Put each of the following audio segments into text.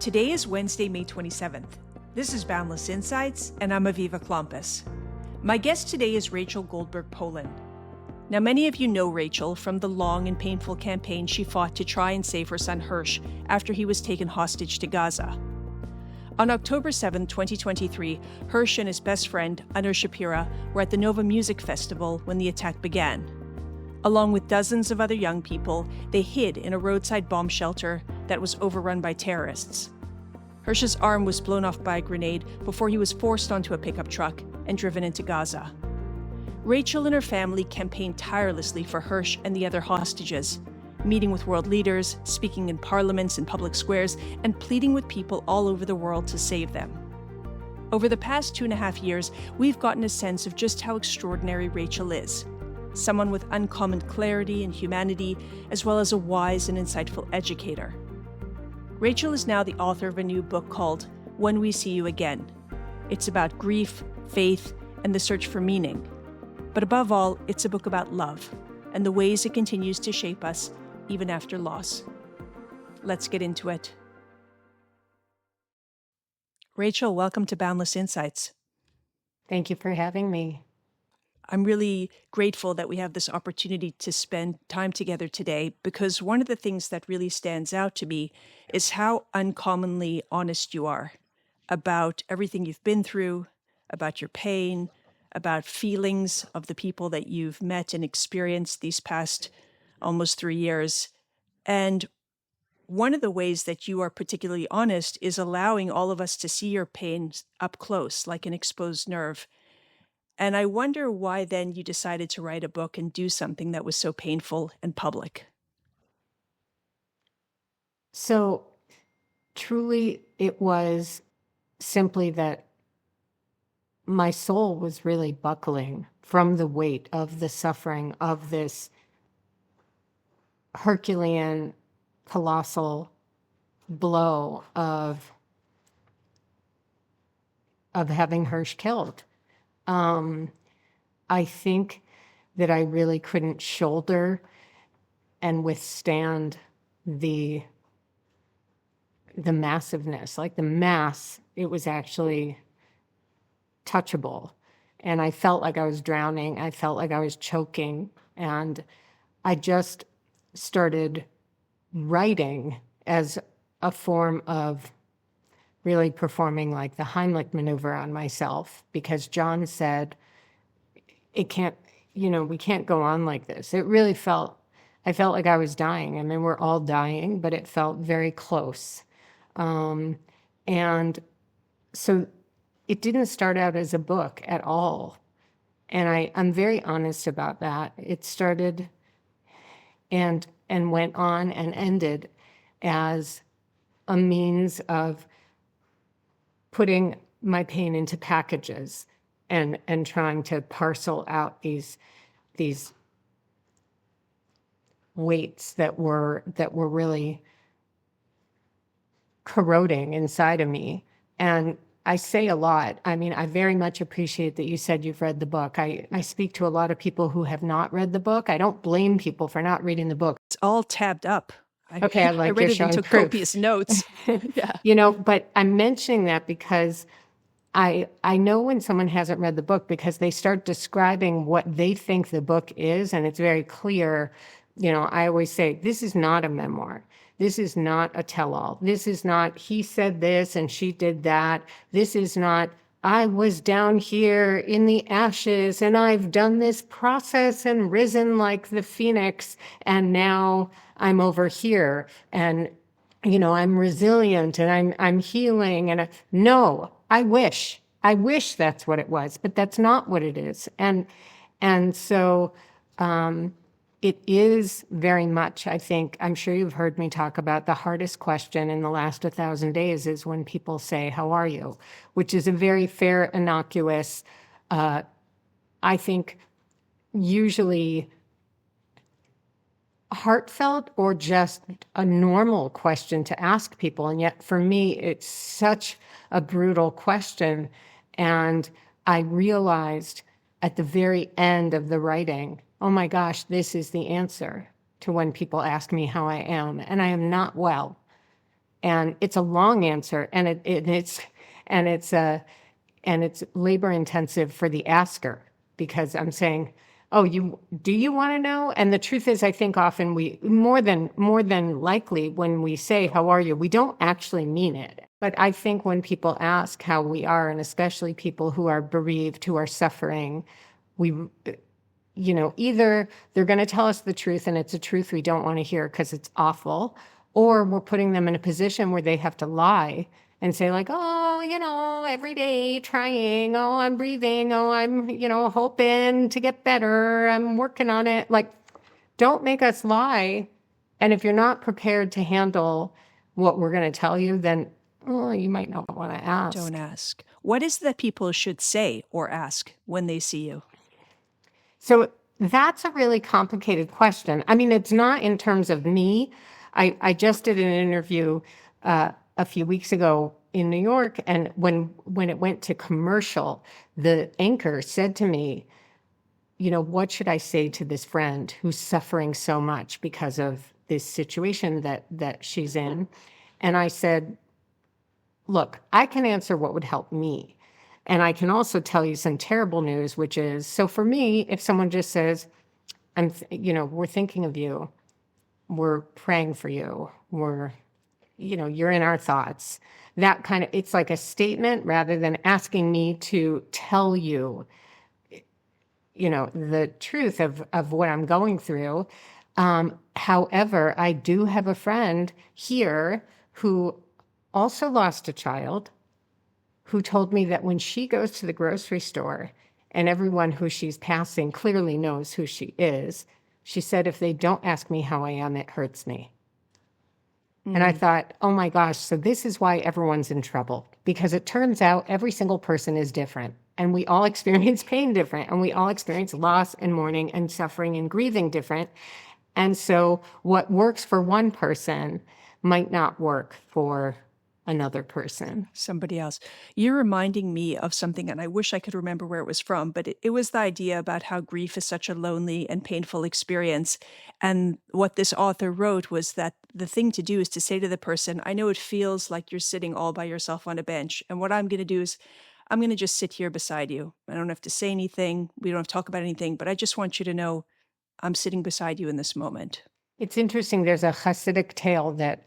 Today is Wednesday, May 27th. This is Boundless Insights, and I'm Aviva Klompus. My guest today is Rachel Goldberg-Polin. Now, many of you know Rachel from the long and painful campaign she fought to try and save her son Hersh after he was taken hostage to Gaza. On October 7, 2023, Hersh and his best friend, Anur Shapira, were at the Nova Music Festival when the attack began. Along with dozens of other young people, they hid in a roadside bomb shelter that was overrun by terrorists. Hersh's arm was blown off by a grenade before he was forced onto a pickup truck and driven into Gaza. Rachel and her family campaigned tirelessly for Hersh and the other hostages, meeting with world leaders, speaking in parliaments and public squares, and pleading with people all over the world to save them. Over the past 2.5 years, we've gotten a sense of just how extraordinary Rachel is. Someone with uncommon clarity and humanity, as well as a wise and insightful educator. Rachel is now the author of a new book called When We See You Again. It's about grief, faith, and the search for meaning. But above all, it's a book about love and the ways it continues to shape us even after loss. Let's get into it. Rachel, welcome to Boundless Insights. Thank you for having me. I'm really grateful that we have this opportunity to spend time together today, because one of the things that really stands out to me is how uncommonly honest you are about everything you've been through, about your pain, about feelings of the people that you've met and experienced these past almost 3 years. And one of the ways that you are particularly honest is allowing all of us to see your pain up close, like an exposed nerve. And I wonder why then you decided to write a book and do something that was so painful and public. So truly, it was simply that my soul was really buckling from the weight of the suffering of this Herculean, colossal blow of having Hersh killed. I think that I really couldn't shoulder and withstand the massiveness, like the mass. It was actually touchable. And I felt like I was drowning. I felt like I was choking. And I just started writing as a form of really performing like the Heimlich maneuver on myself, because John said, we can't go on like this. I felt like I was dying. I mean, we're all dying, but it felt very close. And so it didn't start out as a book at all. And I'm very honest about that. It started and went on and ended as a means of putting my pain into packages and trying to parcel out these weights that were really corroding inside of me. And I say a lot. I mean, I very much appreciate that you said you've read the book. I speak to a lot of people who have not read the book. I don't blame people for not reading the book. It's all tabbed up. Okay, I read it and took copious notes. Yeah. But I'm mentioning that because I know when someone hasn't read the book, because they start describing what they think the book is, and it's very clear. I always say, this is not a memoir. This is not a tell-all. This is not, he said this and she did that. This is not, I was down here in the ashes and I've done this process and risen like the phoenix, and now I'm over here and, I'm resilient and I'm healing. And no, I wish that's what it was, but that's not what it is. And so, it is very much, I think, I'm sure you've heard me talk about the hardest question in the last 1,000 days is when people say, how are you? Which is a very fair, innocuous, I think, usually heartfelt or just a normal question to ask people. And yet for me, it's such a brutal question. And I realized at the very end of the writing, oh my gosh, this is the answer to when people ask me how I am. And I am not well. And it's a long answer, and it's labor intensive for the asker, because I'm saying, oh, do you want to know? And the truth is, I think often we more than likely when we say how are you, we don't actually mean it. But I think when people ask how we are, and especially people who are bereaved, who are suffering, we, either they're going to tell us the truth, and it's a truth we don't want to hear because it's awful, or we're putting them in a position where they have to lie and say like, oh, every day trying, oh, I'm breathing, oh, I'm, hoping to get better, I'm working on it. Like, don't make us lie. And if you're not prepared to handle what we're going to tell you, then you might not want to ask. Don't ask. What is that people should say or ask when they see you? So that's a really complicated question. I mean, it's not in terms of me. I just did an interview a few weeks ago in New York, and when it went to commercial, the anchor said to me, what should I say to this friend who's suffering so much because of this situation that she's in? And I said, look, I can answer what would help me. And I can also tell you some terrible news, which is, so for me, if someone just says, we're thinking of you, we're praying for you, you're in our thoughts, that kind of, it's like a statement rather than asking me to tell you, the truth of what I'm going through. However, I do have a friend here who also lost a child, who told me that when she goes to the grocery store and everyone who she's passing clearly knows who she is, she said, if they don't ask me how I am, it hurts me. And I thought, oh my gosh, so this is why everyone's in trouble, because it turns out every single person is different, and we all experience pain different, and we all experience loss and mourning and suffering and grieving different. And so what works for one person might not work for another person. Somebody else. You're reminding me of something, and I wish I could remember where it was from, but it was the idea about how grief is such a lonely and painful experience. And what this author wrote was that the thing to do is to say to the person, I know it feels like you're sitting all by yourself on a bench. And what I'm going to do is I'm going to just sit here beside you. I don't have to say anything. We don't have to talk about anything, but I just want you to know I'm sitting beside you in this moment. It's interesting. There's a Hasidic tale that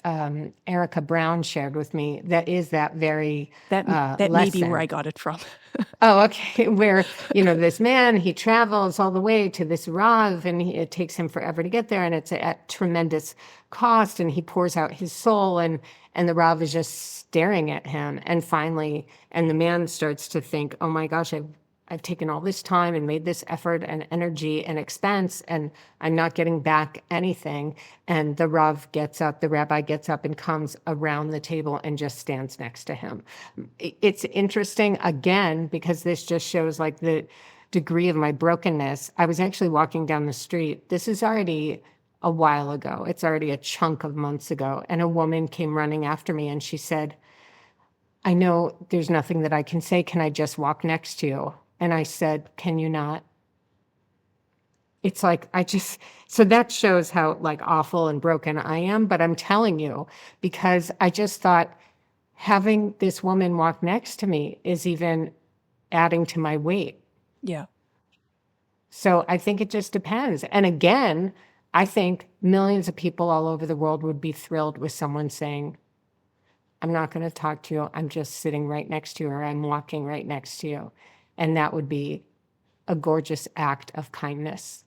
Erica Brown shared with me that is that very that may be where I got it from. Oh, okay. Where, this man, he travels all the way to this Rav, and it takes him forever to get there, and it's at tremendous cost, and he pours out his soul, and the Rav is just staring at him. And finally, and the man starts to think, oh my gosh, I've taken all this time and made this effort and energy and expense, and I'm not getting back anything. And the rabbi gets up and comes around the table and just stands next to him. It's interesting, again, because this just shows like the degree of my brokenness. I was actually walking down the street. This is already a while ago. It's already a chunk of months ago. And a woman came running after me, and she said, I know there's nothing that I can say. Can I just walk next to you? And I said, can you not? It's like, so that shows how like awful and broken I am. But I'm telling you, because I just thought having this woman walk next to me is even adding to my weight. Yeah. So I think it just depends. And again, I think millions of people all over the world would be thrilled with someone saying, I'm not going to talk to you. I'm just sitting right next to you, or I'm walking right next to you. And that would be a gorgeous act of kindness.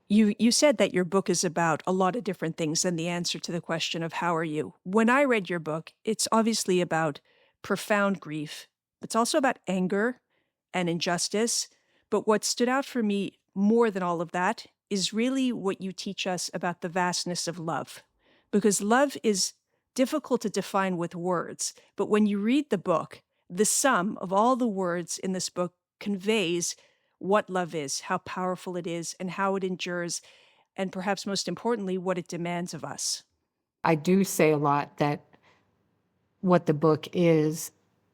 You said that your book is about a lot of different things than the answer to the question of how are you. When I read your book, it's obviously about profound grief. It's also about anger and injustice. But what stood out for me more than all of that is really what you teach us about the vastness of love. Because love is difficult to define with words. But when you read the book, the sum of all the words in this book conveys what love is, how powerful it is, and how it endures, and perhaps most importantly, what it demands of us. I do say a lot that what the book is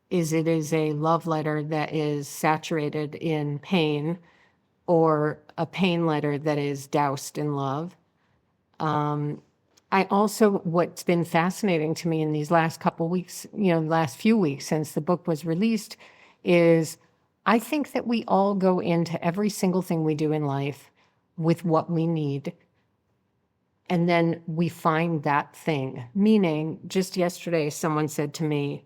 it is a love letter that is saturated in pain, or a pain letter that is doused in love. I also, what's been fascinating to me in these last couple weeks, last few weeks since the book was released, is I think that we all go into every single thing we do in life with what we need. And then we find that thing. Meaning, just yesterday, someone said to me,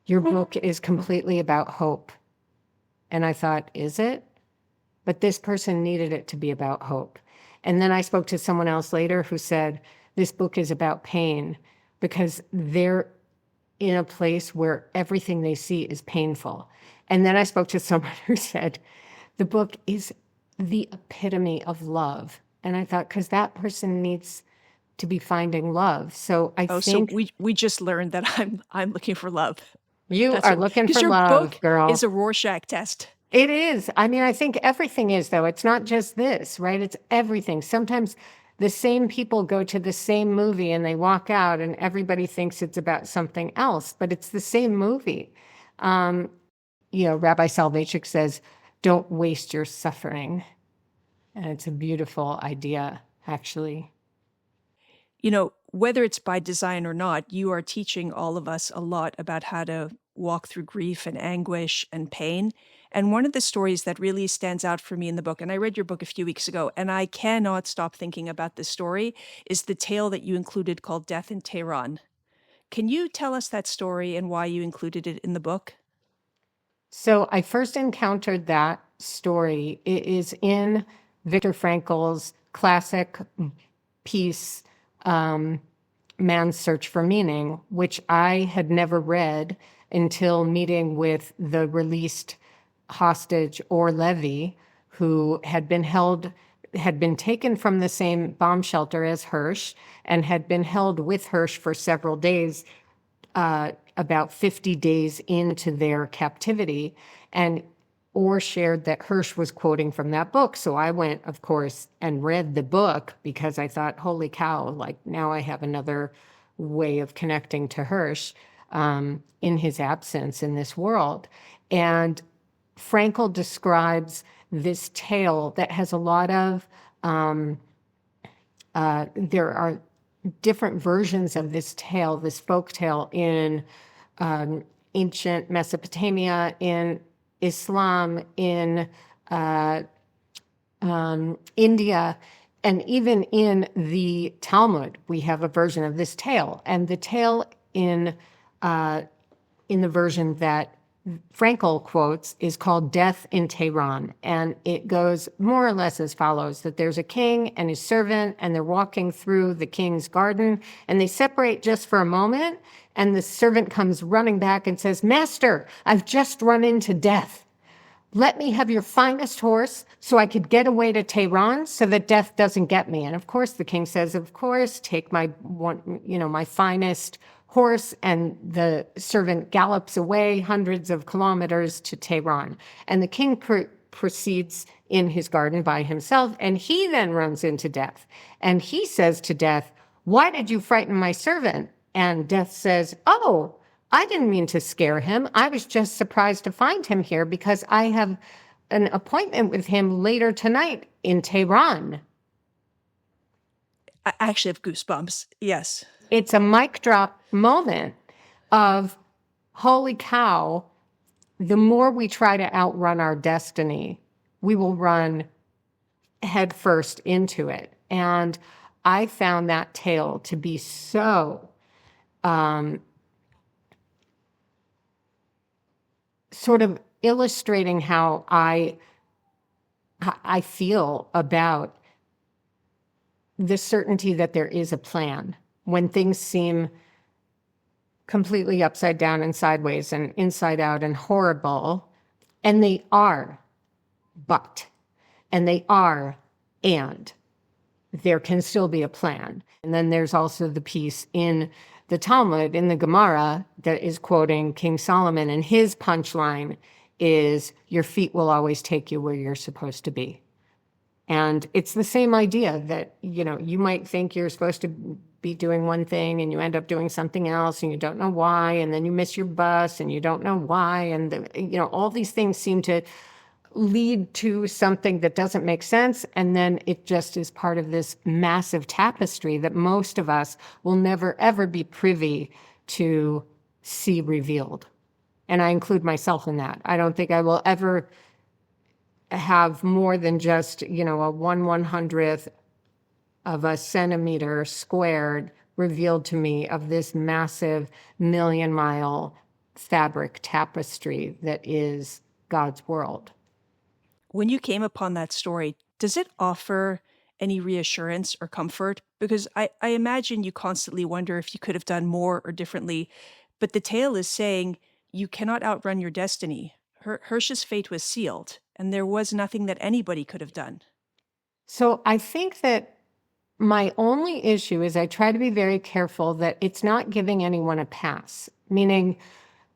your book is completely about hope. And I thought, is it? But this person needed it to be about hope. And then I spoke to someone else later who said, this book is about pain because they're in a place where everything they see is painful. And then I spoke to someone who said, the book is the epitome of love. And I thought, because that person needs to be finding love. So I think... So we just learned that I'm looking for love. You are looking for love, your book girl. Is a Rorschach test. It is. I mean, I think everything is, though. It's not just this, right? It's everything. Sometimes the same people go to the same movie and they walk out and everybody thinks it's about something else, but it's the same movie. Rabbi Soloveitchik says, don't waste your suffering. And it's a beautiful idea, actually. Whether it's by design or not, you are teaching all of us a lot about how to walk through grief and anguish and pain. And one of the stories that really stands out for me in the book, and I read your book a few weeks ago, and I cannot stop thinking about this story, is the tale that you included called Death in Tehran. Can you tell us that story and why you included it in the book? So I first encountered that story. It is in Viktor Frankl's classic piece, Man's Search for Meaning, which I had never read until meeting with the released hostage Or Levy, who had been taken from the same bomb shelter as Hersh and had been held with Hersh for several days, about 50 days into their captivity. And Or shared that Hersh was quoting from that book. So I went, of course, and read the book because I thought, holy cow, like now I have another way of connecting to Hersh in his absence in this world. And Frankl describes this tale that has a lot of, there are different versions of this tale, this folk tale in ancient Mesopotamia, in Islam, in India, and even in the Talmud, we have a version of this tale. And the tale in the version that Frankl quotes is called Death in Tehran. And it goes more or less as follows, that there's a king and his servant, and they're walking through the king's garden, and they separate just for a moment, and the servant comes running back and says, Master, I've just run into death. Let me have your finest horse so I could get away to Tehran so that death doesn't get me. And of course, the king says, of course, take my finest horse, and the servant gallops away hundreds of kilometers to Tehran. And the king proceeds in his garden by himself, and he then runs into Death. And he says to Death, why did you frighten my servant? And Death says, oh, I didn't mean to scare him. I was just surprised to find him here because I have an appointment with him later tonight in Tehran. I actually have goosebumps. Yes. It's a mic drop moment of, holy cow, the more we try to outrun our destiny, we will run headfirst into it. And I found that tale to be so sort of illustrating how I feel about the certainty that there is a plan when things seem completely upside down and sideways and inside out and horrible. And they are, and they are, and there can still be a plan. And then there's also the piece in the Talmud, in the Gemara, that is quoting King Solomon, and his punchline is, your feet will always take you where you're supposed to be. And it's the same idea that, you might think you're supposed to be doing one thing and you end up doing something else and you don't know why, and then you miss your bus and you don't know why, and all these things seem to lead to something that doesn't make sense, and then it just is part of this massive tapestry that most of us will never ever be privy to see revealed. And I include myself in that. I don't think I will ever have more than just, a 1/100th of a centimeter squared revealed to me of this massive 1,000,000-mile fabric tapestry that is God's world. When you came upon that story, does it offer any reassurance or comfort? Because I imagine you constantly wonder if you could have done more or differently, but the tale is saying you cannot outrun your destiny. Hersh's fate was sealed, and there was nothing that anybody could have done. So I think that my only issue is I try to be very careful that it's not giving anyone a pass, meaning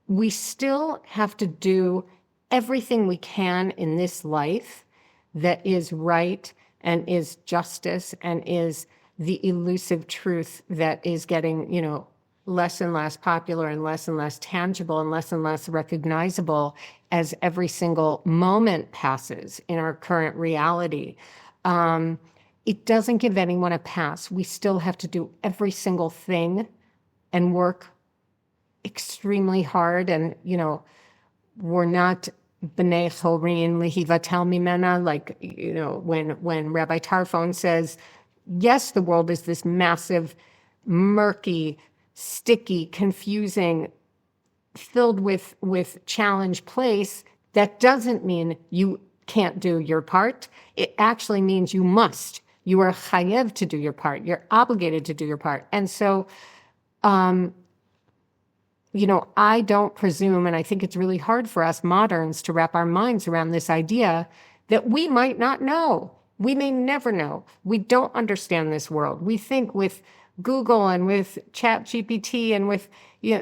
we still have to do everything we can in this life that is right and is justice and is the elusive truth that is getting, less and less popular and less tangible and less recognizable as every single moment passes in our current reality. It doesn't give anyone a pass. We still have to do every single thing and work extremely hard. And, we're not b'nei chorin lehivatel mimena, like, when Rabbi Tarfon says, yes, the world is this massive, murky, sticky, confusing, filled with challenge place. That doesn't mean you can't do your part. It actually means you must. You are chayev to do your part. You're obligated to do your part. And so, I don't presume, and I think it's really hard for us moderns to wrap our minds around this idea that we might not know. We may never know. We don't understand this world. We think with Google and with ChatGPT and with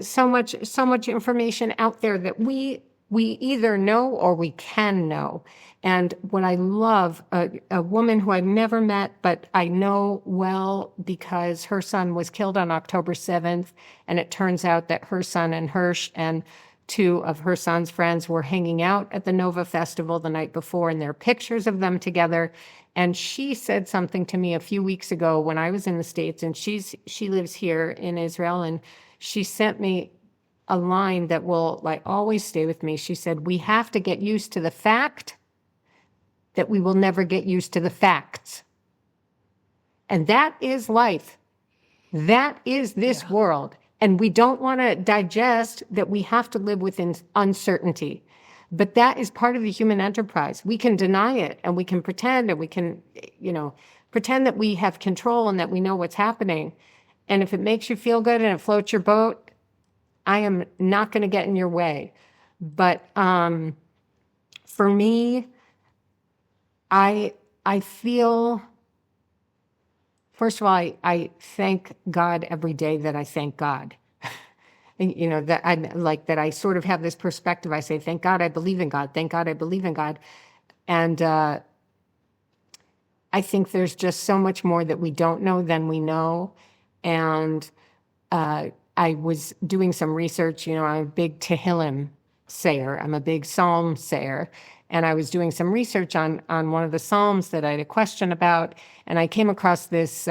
so much information out there that we either know or we can know. And what I love, a woman who I've never met, but I know well because her son was killed on October 7th. And it turns out that her son and Hersh and two of her son's friends were hanging out at the Nova Festival the night before, and there are pictures of them together. And she said something to me a few weeks ago when I was in the States, and she lives here in Israel, and she sent me a line that will always stay with me. She said, we have to get used to the fact that we will never get used to the facts. And that is life. That is this world. And we don't want to digest that we have to live within uncertainty. But that is part of the human enterprise. We can deny it and we can pretend, and we can, pretend that we have control and that we know what's happening. And if it makes you feel good and it floats your boat, I am not going to get in your way. But for me, I feel, first of all, I thank God every day that I thank God. And, that I sort of have this perspective. I say, thank God I believe in God. Thank God I believe in God. And I think there's just so much more that we don't know than we know. And I was doing some research. I'm a big Tehillim sayer. I'm a big Psalm sayer. And I was doing some research on one of the Psalms that I had a question about. And I came across this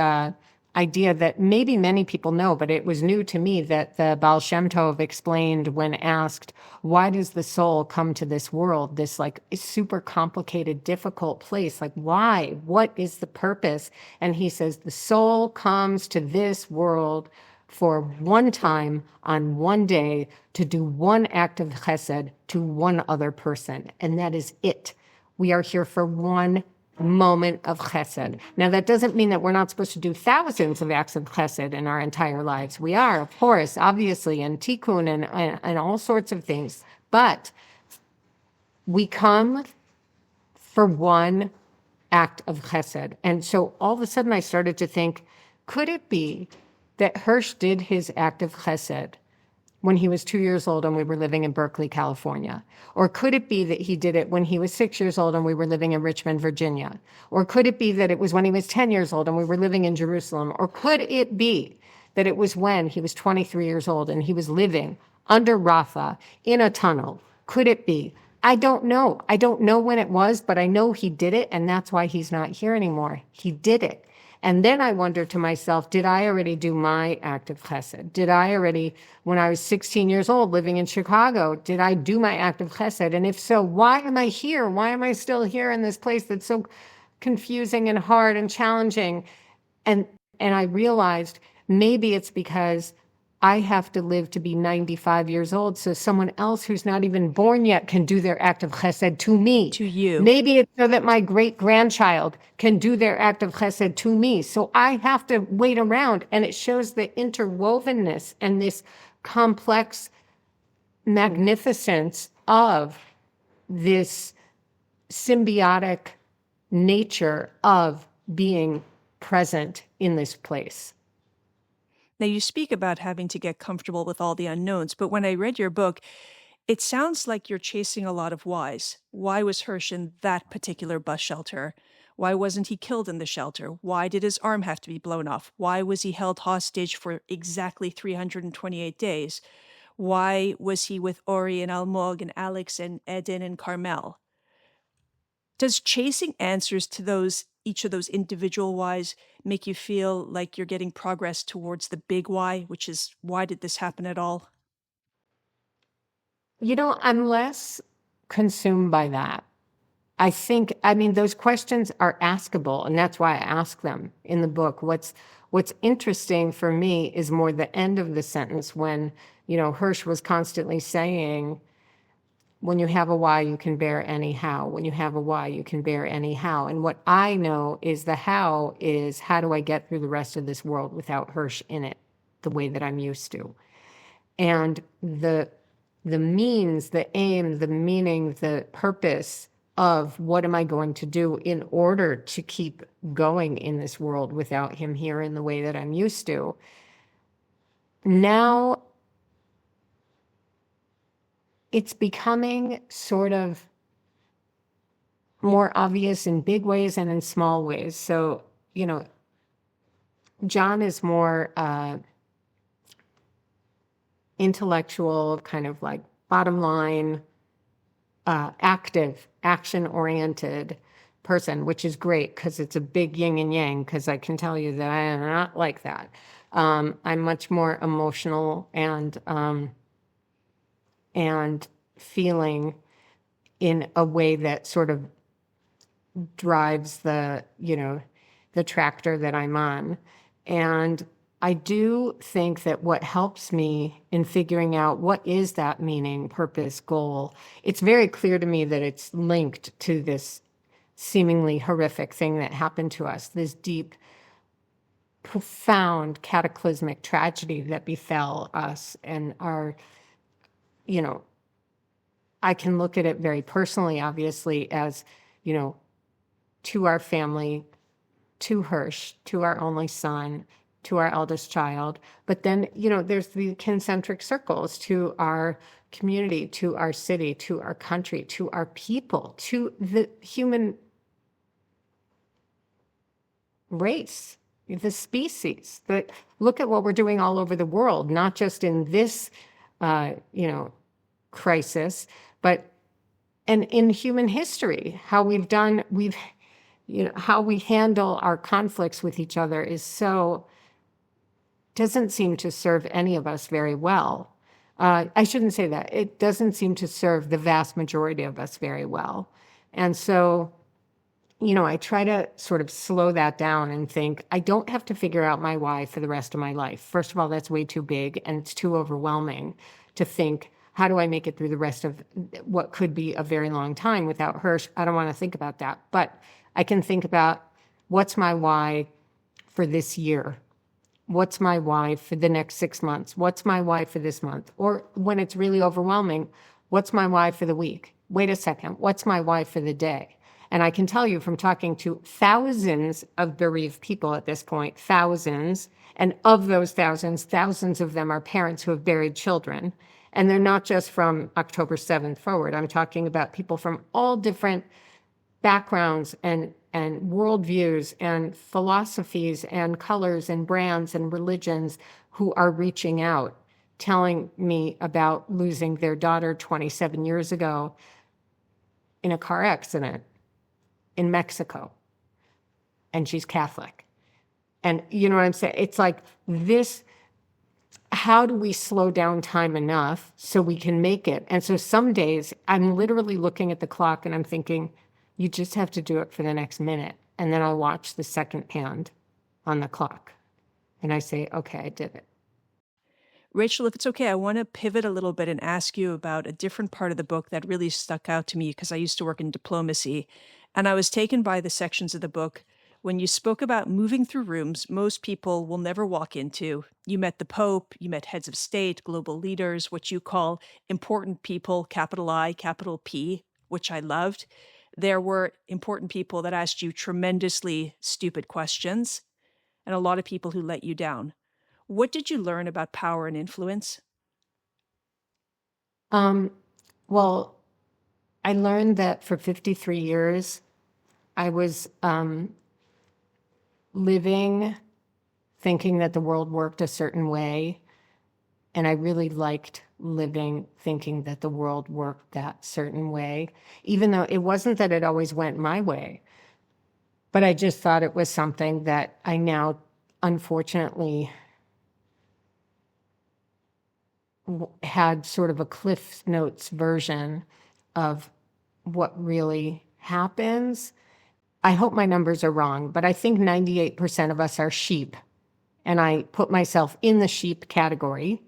idea that maybe many people know, but it was new to me, that the Baal Shem Tov explained when asked, why does the soul come to this world, this super complicated, difficult place? Why? What is the purpose? And he says, the soul comes to this world for one time on one day to do one act of chesed to one other person. And that is it. We are here for one moment of chesed. Now, that doesn't mean that we're not supposed to do thousands of acts of chesed in our entire lives. We are, of course, obviously, and tikkun and all sorts of things. But we come for one act of chesed. And so all of a sudden I started to think, could it be that Hersh did his act of chesed when he was 2 years old and we were living in Berkeley, California? Or could it be that he did it when he was 6 years old and we were living in Richmond, Virginia? Or could it be that it was when he was 10 years old and we were living in Jerusalem? Or could it be that it was when he was 23 years old and he was living under Rafa in a tunnel? Could it be? I don't know. I don't know when it was, but I know he did it, and that's why he's not here anymore. He did it. And then I wonder to myself, did I already do my act of chesed? Did I already, when I was 16 years old living in Chicago, did I do my act of chesed? And if so, why am I here? Why am I still here in this place that's so confusing and hard and challenging? And I realized maybe it's because I have to live to be 95 years old so someone else who's not even born yet can do their act of chesed to me. To you. Maybe it's so that my great-grandchild can do their act of chesed to me. So I have to wait around. And it shows the interwovenness and this complex magnificence of this symbiotic nature of being present in this place. Now, you speak about having to get comfortable with all the unknowns, but when I read your book, it sounds like you're chasing a lot of whys. Why was Hersh in that particular bus shelter? Why wasn't he killed in the shelter? Why did his arm have to be blown off? Why was he held hostage for exactly 328 days? Why was he with Ori and Almog and Alex and Eden and Carmel? Does chasing answers to each of those individual whys make you feel like you're getting progress towards the big why, which is, why did this happen at all? I'm less consumed by that. I mean, those questions are askable, and that's why I ask them in the book. What's interesting for me is more the end of the sentence when, Hersh was constantly saying, when you have a why, you can bear any how. When you have a why, you can bear any how. And what I know is the how is, how do I get through the rest of this world without Hersh in it the way that I'm used to? And the means, the aim, the meaning, the purpose of what am I going to do in order to keep going in this world without him here in the way that I'm used to. Now, it's becoming sort of more obvious in big ways and in small ways. So, John is more intellectual, kind of like bottom line, active, action-oriented person, which is great because it's a big yin and yang, because I can tell you that I am not like that. I'm much more emotional and feeling in a way that sort of drives the tractor that I'm on. And I do think that what helps me in figuring out what is that meaning, purpose, goal, it's very clear to me that it's linked to this seemingly horrific thing that happened to us, this deep, profound, cataclysmic tragedy that befell us and our, I can look at it very personally, obviously, as, to our family, to Hersh, to our only son, to our eldest child. But then, there's the concentric circles to our community, to our city, to our country, to our people, to the human race, the species. But look at what we're doing all over the world, not just in this, crisis, but and in human history, how how we handle our conflicts with each other doesn't seem to serve any of us very well. I shouldn't say that. It doesn't seem to serve the vast majority of us very well. And so, I try to sort of slow that down and think, I don't have to figure out my why for the rest of my life. First of all, that's way too big and it's too overwhelming to think, how do I make it through the rest of what could be a very long time without Hersh? I don't want to think about that. But I can think about, what's my why for this year? What's my why for the next 6 months? What's my why for this month? Or when it's really overwhelming, what's my why for the week? Wait a second, what's my why for the day? And I can tell you from talking to thousands of bereaved people at this point, thousands, and of those thousands of them are parents who have buried children. And they're not just from October 7th forward. I'm talking about people from all different backgrounds and worldviews and philosophies and colors and brands and religions who are reaching out, telling me about losing their daughter 27 years ago, in a car accident in Mexico, and she's Catholic. And you know what I'm saying? It's like this, how do we slow down time enough so we can make it? And so some days I'm literally looking at the clock and I'm thinking, you just have to do it for the next minute. And then I'll watch the second hand on the clock. And I say, okay, I did it. Rachel, if it's okay, I want to pivot a little bit and ask you about a different part of the book that really stuck out to me because I used to work in diplomacy. And I was taken by the sections of the book when you spoke about moving through rooms most people will never walk into. You met the Pope, you met heads of state, global leaders, what you call important people, capital I, capital P, which I loved. There were important people that asked you tremendously stupid questions, and a lot of people who let you down. What did you learn about power and influence? Well, I learned that for 53 years, I was living, thinking that the world worked a certain way. And I really liked living, thinking that the world worked that certain way, even though it wasn't that it always went my way. But I just thought it was something that I now, unfortunately, had sort of a Cliff Notes version of what really happens. I hope my numbers are wrong, but I think 98% of us are sheep. And I put myself in the sheep category.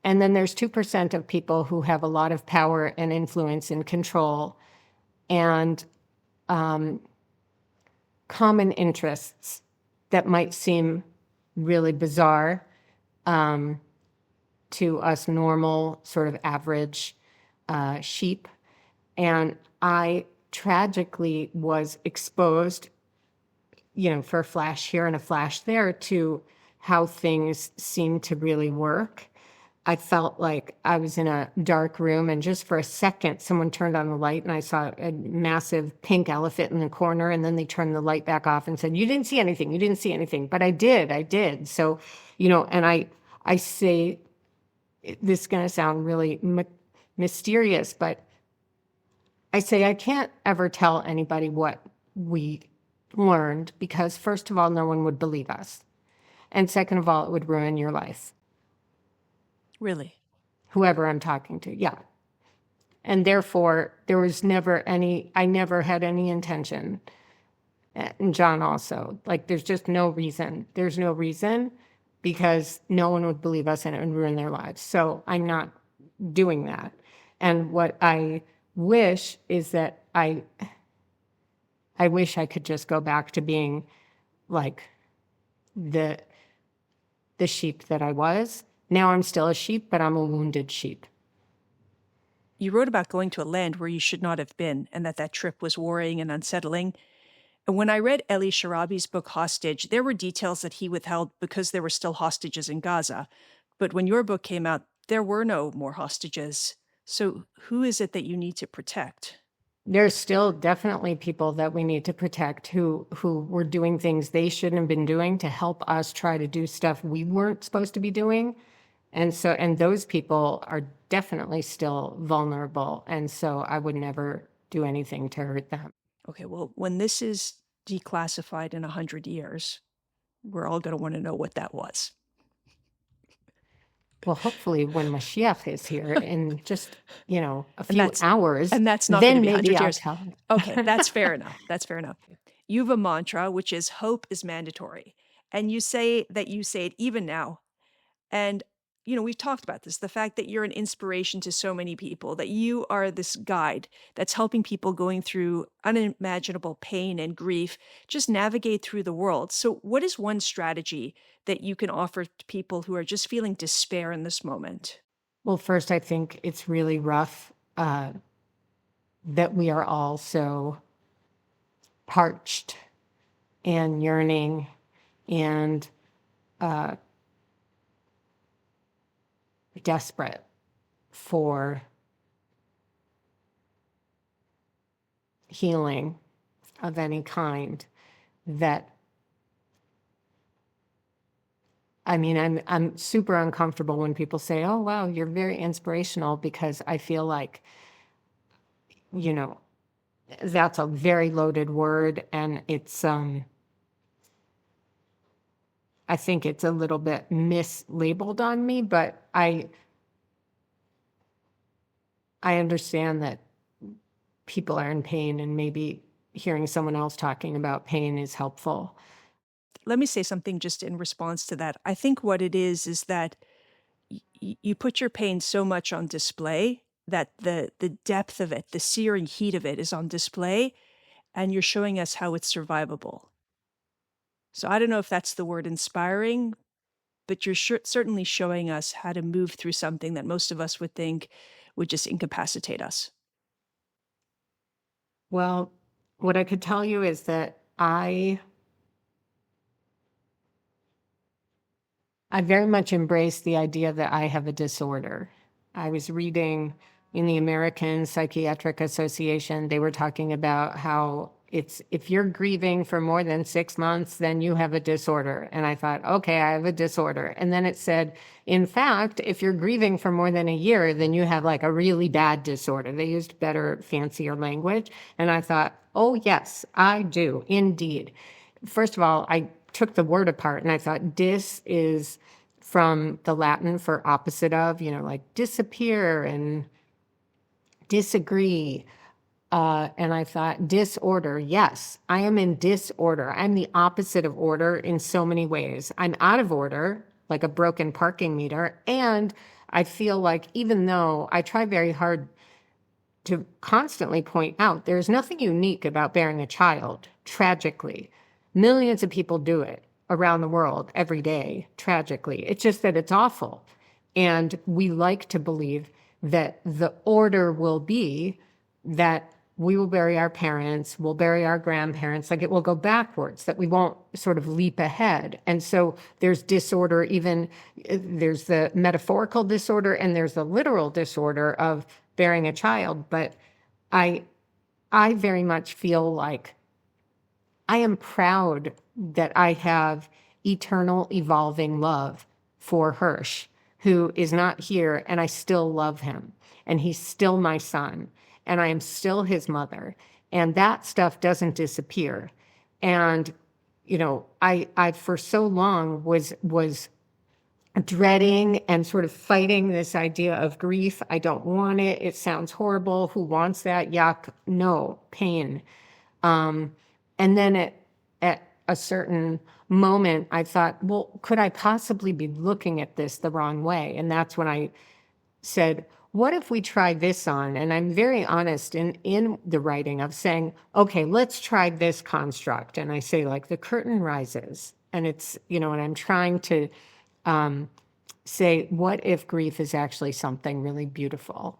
And then there's 2% of people who have a lot of power and influence and control and common interests that might seem really bizarre to us normal, sort of average sheep. And I tragically was exposed, for a flash here and a flash there to how things seem to really work. I felt like I was in a dark room, and just for a second, someone turned on the light and I saw a massive pink elephant in the corner, and then they turned the light back off and said, you didn't see anything, you didn't see anything. But I did. So, and I say, this is going to sound really mysterious, but I say I can't ever tell anybody what we learned because, first of all, no one would believe us. And second of all, it would ruin your life. Really? Whoever I'm talking to, yeah. And therefore, there was never I never had any intention, and John also, there's just no reason. There's no reason because no one would believe us and it would ruin their lives. So I'm not doing that. And what I wish is that I wish I could just go back to being like the sheep that I was. Now I'm still a sheep, but I'm a wounded sheep. You wrote about going to a land where you should not have been and that trip was worrying and unsettling. And when I read Eli Sharabi's book Hostage, there were details that he withheld because there were still hostages in Gaza. But when your book came out, there were no more hostages. So who is it that you need to protect? There's still definitely people that we need to protect who were doing things they shouldn't have been doing to help us try to do stuff we weren't supposed to be doing. And those people are definitely still vulnerable. And so I would never do anything to hurt them. Okay, well, when this is declassified in 100 years, we're all going to want to know what that was. Well, hopefully when Mashiach is here in just, a few hours. And that's not then going to be 100 maybe years. I'll tell. Okay, that's fair enough. That's fair enough. You have a mantra, which is hope is mandatory. And you say it even now. And, we've talked about this, the fact that you're an inspiration to so many people, that you are this guide that's helping people going through unimaginable pain and grief, just navigate through the world. So what is one strategy that you can offer to people who are just feeling despair in this moment? Well, first, I think it's really rough that we are all so parched and yearning and desperate for healing of any kind. I'm super uncomfortable when people say, oh, wow, you're very inspirational, because I feel like, that's a very loaded word, and it's I think it's a little bit mislabeled on me, but I understand that people are in pain, and maybe hearing someone else talking about pain is helpful. Let me say something just in response to that. I think what it is that you put your pain so much on display that the depth of it, the searing heat of it is on display, and you're showing us how it's survivable. So I don't know if that's the word inspiring, but you're certainly showing us how to move through something that most of us would think would just incapacitate us. Well, what I could tell you is that I very much embrace the idea that I have a disorder. I was reading in the American Psychiatric Association, they were talking about how if you're grieving for more than 6 months, then you have a disorder. And I thought, okay, I have a disorder. And then it said, in fact, if you're grieving for more than a year, then you have like a really bad disorder. They used better, fancier language. And I thought, oh yes, I do indeed. First of all, I took the word apart and I thought dis is from the Latin for opposite of, like disappear and disagree. And I thought, disorder. Yes, I am in disorder. I'm the opposite of order in so many ways. I'm out of order, like a broken parking meter. And I feel like even though I try very hard to constantly point out there's nothing unique about bearing a child, tragically. Millions of people do it around the world every day, tragically. It's just that it's awful. And we like to believe that the order will be that we will bury our parents, we'll bury our grandparents, like it will go backwards, that we won't sort of leap ahead. And so there's disorder, even there's the metaphorical disorder and there's the literal disorder of bearing a child. But I very much feel like I am proud that I have eternal evolving love for Hersh, who is not here, and I still love him, and he's still my son, and I am still his mother, and that stuff doesn't disappear. And I for so long was dreading and sort of fighting this idea of grief. I don't want it. It sounds horrible. Who wants that? Yuck. No, pain. And then at a certain moment, I thought, well, could I possibly be looking at this the wrong way? And that's when I said, what if we try this on? And I'm very honest in the writing of saying, okay, let's try this construct. And I say, like, the curtain rises. And it's, and I'm trying to say, what if grief is actually something really beautiful?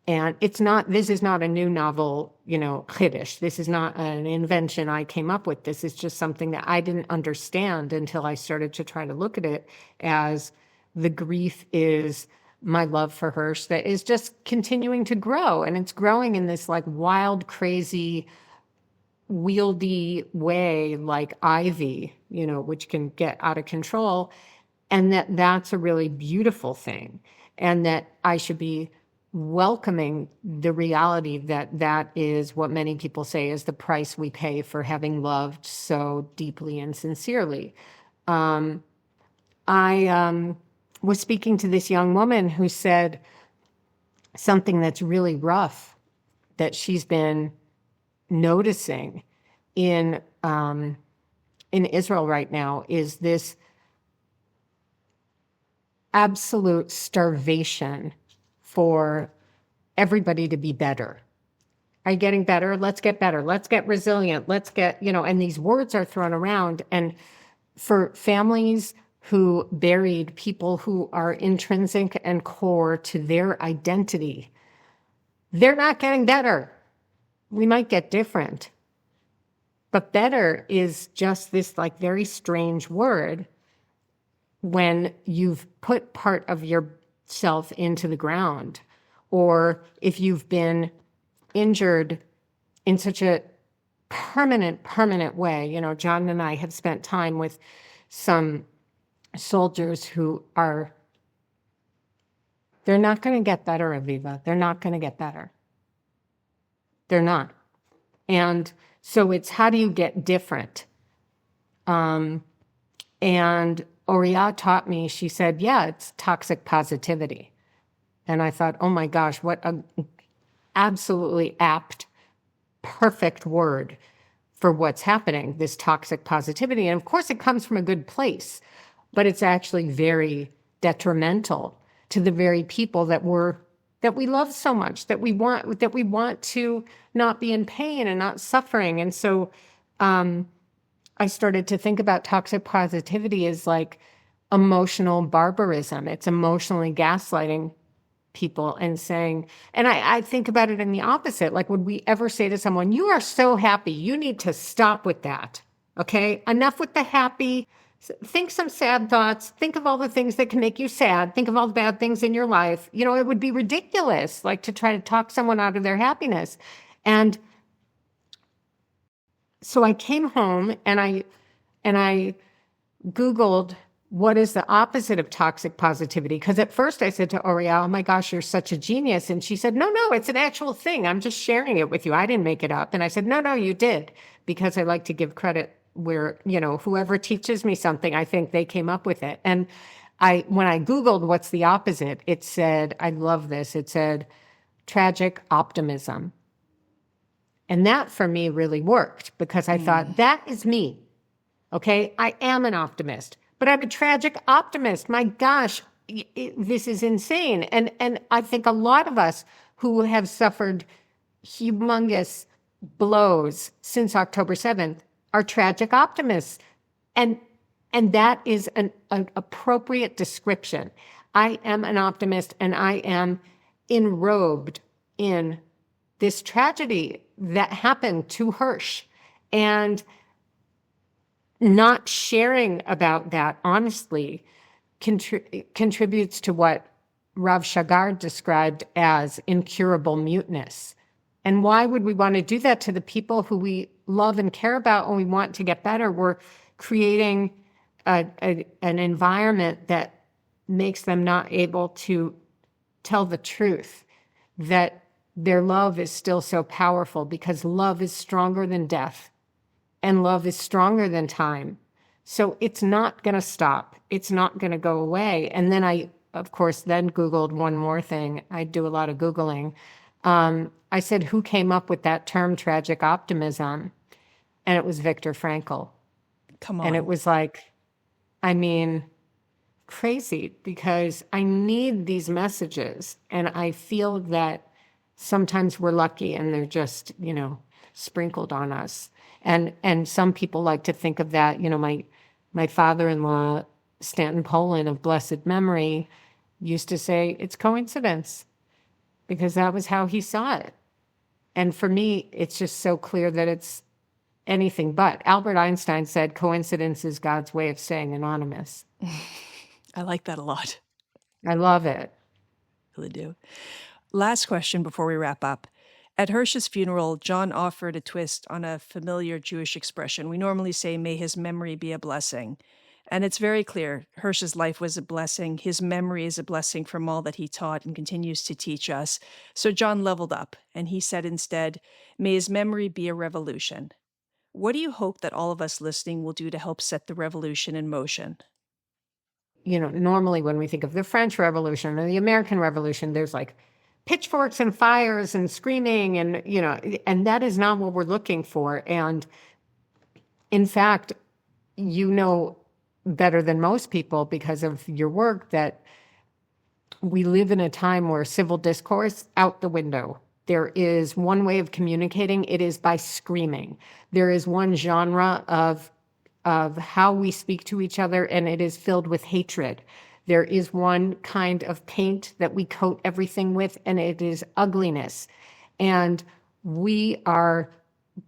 And this is not a new novel, Chiddush. This is not an invention I came up with. This is just something that I didn't understand until I started to try to look at it as the grief is my love for Hersh that is just continuing to grow. And it's growing in this like wild, crazy, wieldy way, like ivy, which can get out of control. And that's a really beautiful thing. And that I should be welcoming the reality that is what many people say is the price we pay for having loved so deeply and sincerely. I was speaking to this young woman who said something that's really rough that she's been noticing in Israel right now is this absolute starvation for everybody to be better. Are you getting better? Let's get better. Let's get resilient. Let's get, and these words are thrown around. And for families who buried people who are intrinsic and core to their identity, they're not getting better. We might get different. But better is just this like very strange word when you've put part of yourself into the ground, or if you've been injured in such a permanent way. John and I have spent time with some soldiers who they're not going to get better, Aviva. They're not going to get better. They're not. And so it's how do you get different? And Oriya taught me, she said, yeah, it's toxic positivity. And I thought, oh my gosh, what a absolutely apt, perfect word for what's happening, this toxic positivity. And of course it comes from a good place, but it's actually very detrimental to the very people that we love so much, that we want to not be in pain and not suffering. And so I started to think about toxic positivity as like emotional barbarism. It's emotionally gaslighting people and saying, and I think about it in the opposite. Like, would we ever say to someone, you are so happy, you need to stop with that. Okay, enough with the happy. Think some sad thoughts. Think of all the things that can make you sad. Think of all the bad things in your life. You know, it would be ridiculous, like, to try to talk someone out of their happiness. And so I came home and I Googled what is the opposite of toxic positivity. Because at first I said to Oriya, oh my gosh, you're such a genius. And she said, no, it's an actual thing. I'm just sharing it with you. I didn't make it up. And I said, no, you did. Because I like to give credit where, you know, whoever teaches me something, I think they came up with it. And when I Googled what's the opposite, it said, I love this. It said tragic optimism. And that for me really worked because I thought, that is me. Okay, I am an optimist, but I'm a tragic optimist. My gosh, this is insane. And I think a lot of us who have suffered humongous blows since October 7th are tragic optimists. And that is an appropriate description. I am an optimist and I am enrobed in this tragedy that happened to Hersh. And not sharing about that honestly contributes to what Rav Shagard described as incurable muteness. And why would we want to do that to the people who we love and care about and we want to get better? We're creating an environment that makes them not able to tell the truth, that their love is still so powerful because love is stronger than death. And love is stronger than time. So it's not going to stop. It's not going to go away. And then I, of course, then Googled one more thing. I do a lot of Googling. I said, who came up with that term, tragic optimism? And it was Viktor Frankl. Come on. And it was like, I mean, crazy, because I need these messages. And I feel that sometimes we're lucky and they're just, you know, sprinkled on us. And some people like to think of that, you know, my father-in-law, Stanton Polin of blessed memory, used to say it's coincidence because that was how he saw it. And for me, it's just so clear that it's anything but. Albert Einstein said coincidence is God's way of saying anonymous. I like that a lot. I love it. I really do. Last question before we wrap up. At Hersh's funeral, John offered a twist on a familiar Jewish expression. We normally say, may his memory be a blessing. And it's very clear, Hersh's life was a blessing. His memory is a blessing from all that he taught and continues to teach us. So John leveled up, and he said instead, may his memory be a revolution. What do you hope that all of us listening will do to help set the revolution in motion? You know, normally when we think of the French Revolution or the American Revolution, there's like pitchforks and fires and screaming and, you know, and that is not what we're looking for. And in fact, you know better than most people because of your work that we live in a time where civil discourse out the window. There is one way of communicating. It is by screaming. There is one genre of how we speak to each other, and it is filled with hatred. There is one kind of paint that we coat everything with, and it is ugliness. And we are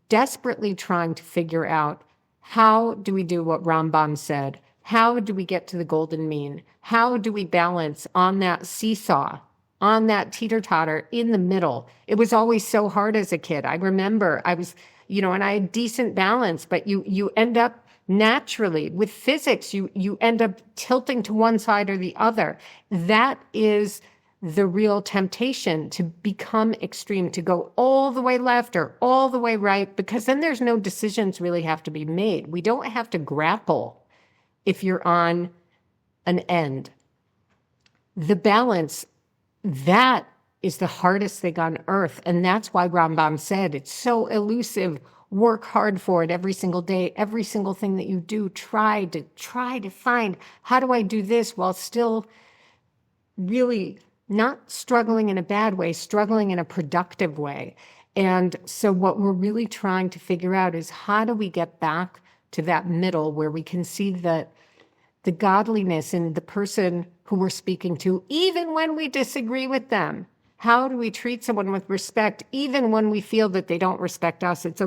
desperately trying to figure out, how do we do what Rambam said? How do we get to the golden mean? How do we balance on that seesaw, on that teeter-totter in the middle? It was always so hard as a kid. I remember I was, you know, and I had decent balance, but you end up naturally with physics, you end up tilting to one side or the other. That is the real temptation to become extreme, to go all the way left or all the way right, because then there's no decisions really have to be made. We don't have to grapple if you're on an end. The balance, that is the hardest thing on earth. And that's why Rambam said it's so elusive. Work hard for it every single day. Every single thing that you do, try to find, how do I do this while still really not struggling in a bad way, struggling in a productive way. And so what we're really trying to figure out is, how do we get back to that middle where we can see that the godliness in the person who we're speaking to, even when we disagree with them? How do we treat someone with respect, even when we feel that they don't respect us? It's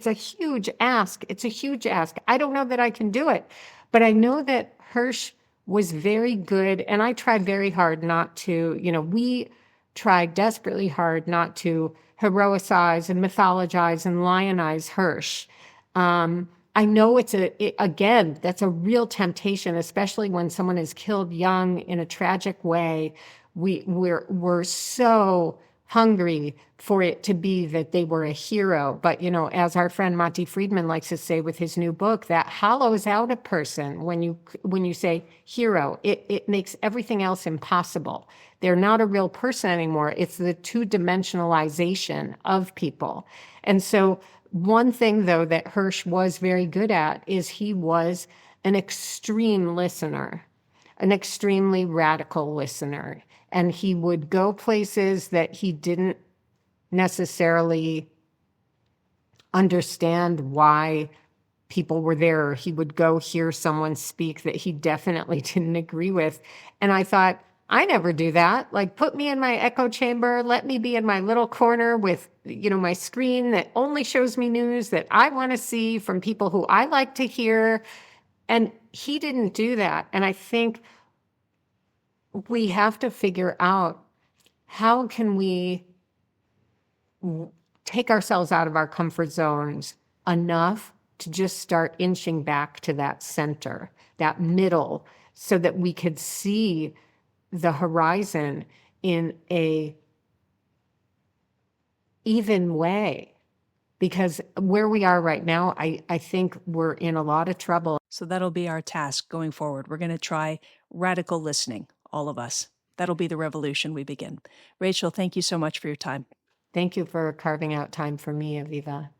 a huge ask. It's a huge ask. I don't know that I can do it, but I know that Hersh was very good, and I tried very hard not to, we tried desperately hard not to heroicize and mythologize and lionize Hersh. I know again, that's a real temptation, especially when someone is killed young in a tragic way. We're so hungry for it to be that they were a hero. But, as our friend Monty Friedman likes to say with his new book, that hollows out a person when you say hero. It makes everything else impossible. They're not a real person anymore. It's the two-dimensionalization of people. And so one thing, though, that Hersh was very good at is he was an extreme listener, an extremely radical listener. And he would go places that he didn't necessarily understand why people were there. He would go hear someone speak that he definitely didn't agree with. And I thought, I never do that. Like, put me in my echo chamber. Let me be in my little corner with, my screen that only shows me news that I want to see from people who I like to hear. And he didn't do that. And I think we have to figure out, how can we take ourselves out of our comfort zones enough to just start inching back to that center, that middle, so that we could see the horizon in a even way. Because where we are right now, I think we're in a lot of trouble. So that'll be our task going forward. We're going to try radical listening, all of us. That'll be the revolution we begin. Rachel, thank you so much for your time. Thank you for carving out time for me, Aviva.